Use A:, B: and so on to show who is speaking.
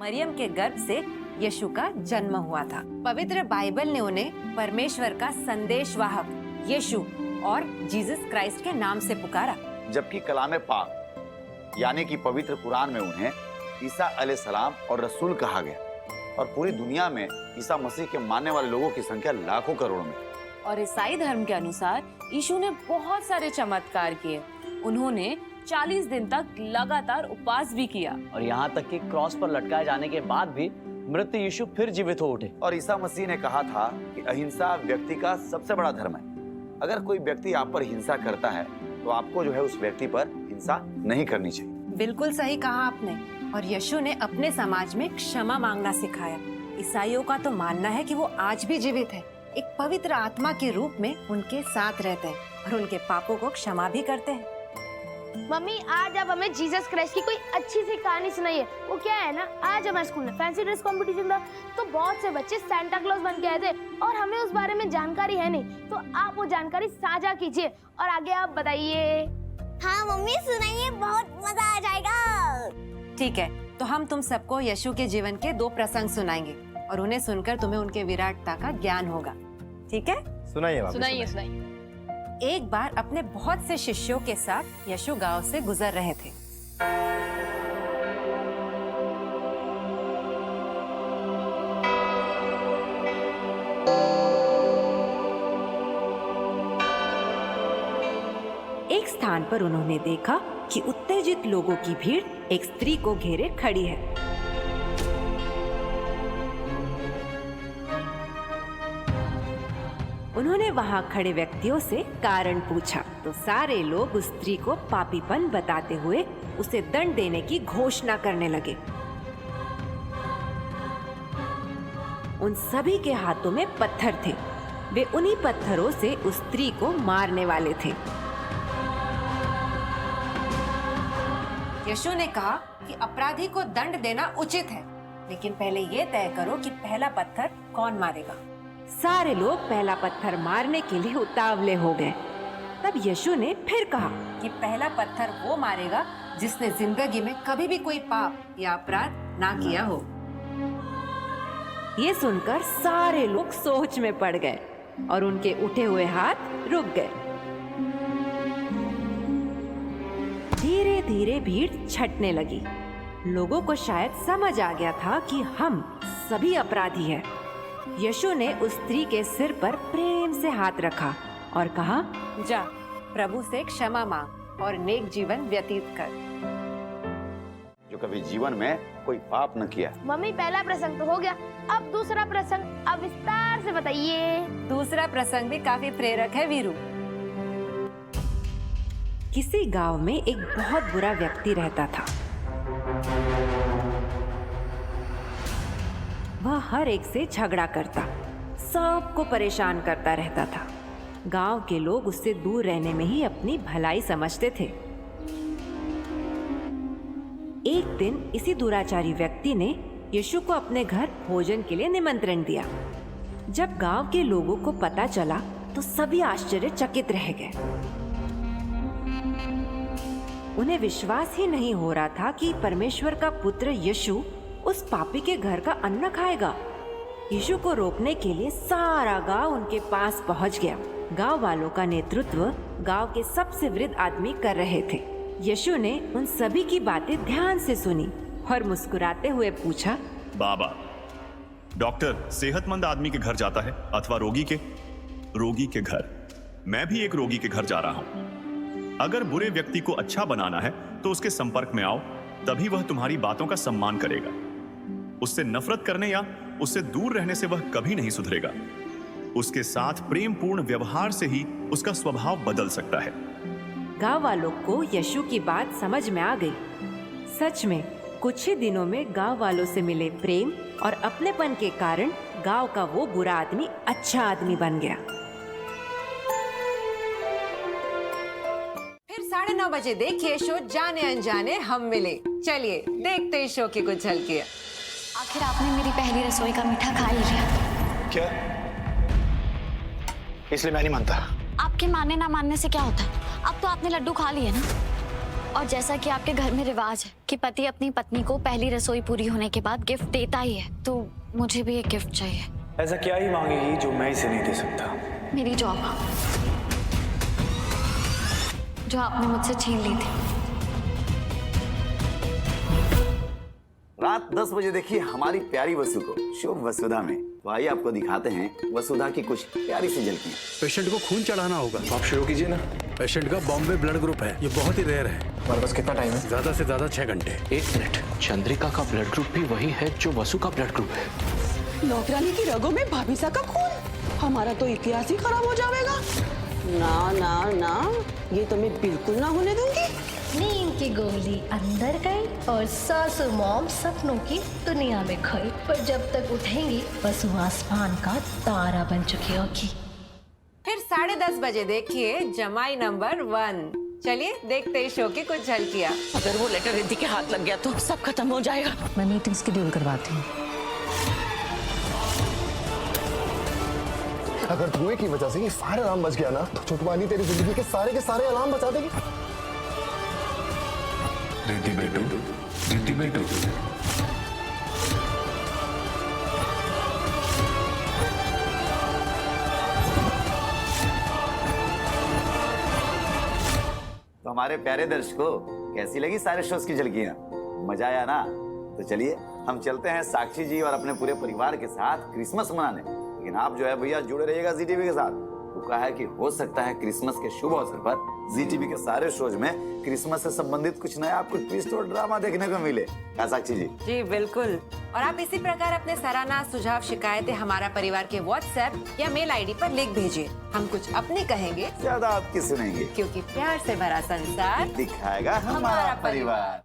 A: मरियम के गर्भ से यीशु का जन्म हुआ था। पवित्र बाइबल ने उन्हें परमेश्वर का संदेशवाहक यीशु और जीसस क्राइस्ट के नाम से पुकारा,
B: जबकि कलाम पाक यानी कि पवित्र कुरान में उन्हें ईसा अलैहिस्सलाम और रसूल कहा गया। और पूरी दुनिया में ईसा मसीह के मानने वाले लोगों की संख्या लाखों करोड़ में।
C: और ईसाई धर्म के अनुसार यीशु ने बहुत सारे चमत्कार किए। उन्होंने 40 दिन तक लगातार उपवास भी किया
D: और यहाँ तक कि क्रॉस पर लटकाए जाने के बाद भी मृत यीशु फिर जीवित हो उठे।
B: और ईसा मसीह ने कहा था कि अहिंसा व्यक्ति का सबसे बड़ा धर्म है। अगर कोई व्यक्ति आप पर हिंसा करता है तो आपको जो है उस व्यक्ति पर हिंसा नहीं करनी चाहिए।
A: बिल्कुल सही कहा आपने। और यीशु ने अपने समाज में क्षमा मांगना सिखाया। ईसाइयों का तो मानना है कि वो आज भी जीवित है, एक पवित्र आत्मा के रूप में उनके साथ रहते हैं और उनके पापों को क्षमा भी करते हैं।
E: मम्मी, आज आप हमें जीसस क्राइस्ट की कोई अच्छी सी कहानी सुनाइए। वो क्या है ना, आज हमारे स्कूल में फैंसी ड्रेस कंपटीशन था, तो बहुत से बच्चे सांता क्लॉज बन के आए थे और हमें उस बारे में जानकारी है नहीं, तो आप वो जानकारी साझा कीजिए और आगे आप बताइए।
F: हाँ मम्मी, सुनाइए, बहुत मजा आ जाएगा।
A: ठीक है, तो हम तुम सबको यीशु के जीवन के 2 प्रसंग सुनाएंगे और उन्हें सुनकर तुम्हें उनके विराटता का ज्ञान होगा। ठीक है,
C: सुनाइए।
A: एक बार अपने बहुत से शिष्यों के साथ यीशु गांव से गुजर रहे थे। एक स्थान पर उन्होंने देखा कि उत्तेजित लोगों की भीड़ एक स्त्री को घेरे खड़ी है। उन्होंने वहां खड़े व्यक्तियों से कारण पूछा तो सारे लोग उस स्त्री को पापीपन बताते हुए उसे दंड देने की घोषणा करने लगे। उन सभी के हाथों में पत्थर थे। वे उन्हीं पत्थरों से उस स्त्री को मारने वाले थे। यीशु ने कहा कि अपराधी को दंड देना उचित है, लेकिन पहले ये तय करो कि पहला पत्थर कौन मारेगा। सारे लोग पहला पत्थर मारने के लिए उतावले हो गए। तब यीशु ने फिर कहा कि पहला पत्थर वो मारेगा जिसने जिंदगी में कभी भी कोई पाप या अपराध ना किया हो। ये सुनकर सारे लोग सोच में पड़ गए और उनके उठे हुए हाथ रुक गए। धीरे धीरे भीड़ छटने लगी। लोगों को शायद समझ आ गया था कि हम सभी अपराधी हैं। यीशु ने उस स्त्री के सिर पर प्रेम से हाथ रखा और कहा, जा प्रभु से क्षमा मांग और नेक जीवन व्यतीत कर,
B: जो कभी जीवन में कोई पाप न किया।
E: मम्मी, पहला प्रसंग तो हो गया, अब दूसरा प्रसंग अब विस्तार से बताइए।
A: दूसरा प्रसंग भी काफी प्रेरक है वीरू। किसी गांव में एक बहुत बुरा व्यक्ति रहता था। वह हर एक से झगड़ा करता, सबको परेशान करता रहता था। गांव के लोग उससे दूर रहने में ही अपनी भलाई समझते थे। एक दिन इसी दुराचारी व्यक्ति ने यीशु को अपने घर भोजन के लिए निमंत्रण दिया। जब गांव के लोगों को पता चला तो सभी आश्चर्यचकित रह गए। उन्हें विश्वास ही नहीं हो रहा था कि परमेश्वर का पुत्र यीशु उस पापी के घर का अन्न खाएगा। यीशु को रोकने के लिए सारा गांव उनके पास पहुंच गया। गांव वालों का नेतृत्व गांव के सबसे वृद्ध आदमी कर रहे थे। यीशु ने उन सभी की बातें ध्यान से सुनी और मुस्कुराते हुए पूछा,
G: बाबा, डॉक्टर सेहतमंद आदमी के घर जाता है अथवा रोगी के घर? मैं भी एक रोगी के घर जा रहा हूँ। अगर बुरे व्यक्ति को अच्छा बनाना है तो उसके संपर्क में आओ, तभी वह तुम्हारी बातों का सम्मान करेगा। उससे नफरत करने या उससे दूर रहने से वह कभी नहीं सुधरेगा। उसके साथ प्रेम पूर्ण व्यवहार से ही उसका स्वभाव बदल सकता है।
A: गांव वालों को यीशु की बात समझ में आ गई। सच में कुछ ही दिनों में गांव वालों से मिले प्रेम और अपनेपन के कारण गांव का वो बुरा आदमी अच्छा आदमी बन गया। फिर 9:30 बजे देखिए शो जाने अनजाने हम मिले। चलिए देखते शो की कुछ झलकियां।
F: आखिर आपने मेरी पहली रसोई का मीठा खा ही लिया।
H: क्या? इसलिए मैं नहीं मानता।
F: आपके मानने ना मानने से क्या होता है? अब तो आपने लड्डू खा लिए ना। और जैसा कि आपके घर में रिवाज है कि पति अपनी पत्नी को पहली रसोई पूरी होने के बाद गिफ्ट देता ही है, तो मुझे भी एक गिफ्ट चाहिए।
H: ऐसा क्या ही मांगेगी जो मैं इसे नहीं दे सकता?
F: मेरी जॉब जो आपने मुझसे छीन ली थी।
B: रात 10 बजे देखिए हमारी प्यारी वसु को शुभ वसुधा में। तो आइए आपको दिखाते हैं वसुधा की कुछ प्यारी सी झलकियां।
I: पेशेंट को खून चढ़ाना होगा।
H: आप शुरू कीजिए ना।
I: पेशेंट का बॉम्बे ब्लड ग्रुप है, ये बहुत ही रेयर है।
H: हमारे पास कितना टाइम है?
I: ज्यादा से ज्यादा 6 घंटे।
J: 1 मिनट, चंद्रिका का ब्लड ग्रुप भी वही है जो वसु का ब्लड ग्रुप है।
K: नौकरानी की रगों में भाभीसा का खून, हमारा तो इतिहास ही खराब हो जाएगा। ना ना ना, ये तो मैं बिल्कुल ना होने दूंगी।
L: नींद की गोली अंदर गई और सासू मॉम सपनों की दुनिया में खोई, पर जब तक उठेंगी बस वो आसमान का तारा बन चुकी होगी।
A: फिर 10:30 बजे देखिए जमाई नंबर 1। चलिए देखते हैं शो की कुछ झलकियां।
K: अगर वो लेटर रिद्धि के हाथ लग गया तो सब खत्म हो जाएगा।
L: मैं मीटिंग शेड्यूल करवाती हूँ।
M: अगर धुएं की वजह से ये फायर अलार्म बच गया ना, तो छुटवानी तेरी जिंदगी के सारे अलार्म बचा देगी।
J: रिद्धि बेटू, रिद्धि बेटू।
B: तो हमारे प्यारे दर्शकों, कैसी लगी सारे शोज की झलकियां? मजा आया ना? तो चलिए हम चलते हैं साक्षी जी और अपने पूरे परिवार के साथ क्रिसमस मनाने। लेकिन आप जो है भैया जुड़े रहिएगा जी टीवी के साथ। तो कहा है कि हो सकता है क्रिसमस के शुभ अवसर पर जी टीवी के सारे शोज में क्रिसमस से संबंधित कुछ नया आपको ट्विस्ट और ड्रामा देखने को मिले। क्या साक्षी जी?
A: जी बिल्कुल। और आप इसी प्रकार अपने सराहना, सुझाव, शिकायतें हमारा परिवार के व्हाट्सएप या मेल आईडी पर लिख भेजिए। हम कुछ अपने कहेंगे,
B: ज्यादा आपकी सुनेंगे,
A: क्योंकि प्यार से भरा संसार
B: दिखाएगा हमारा परिवार।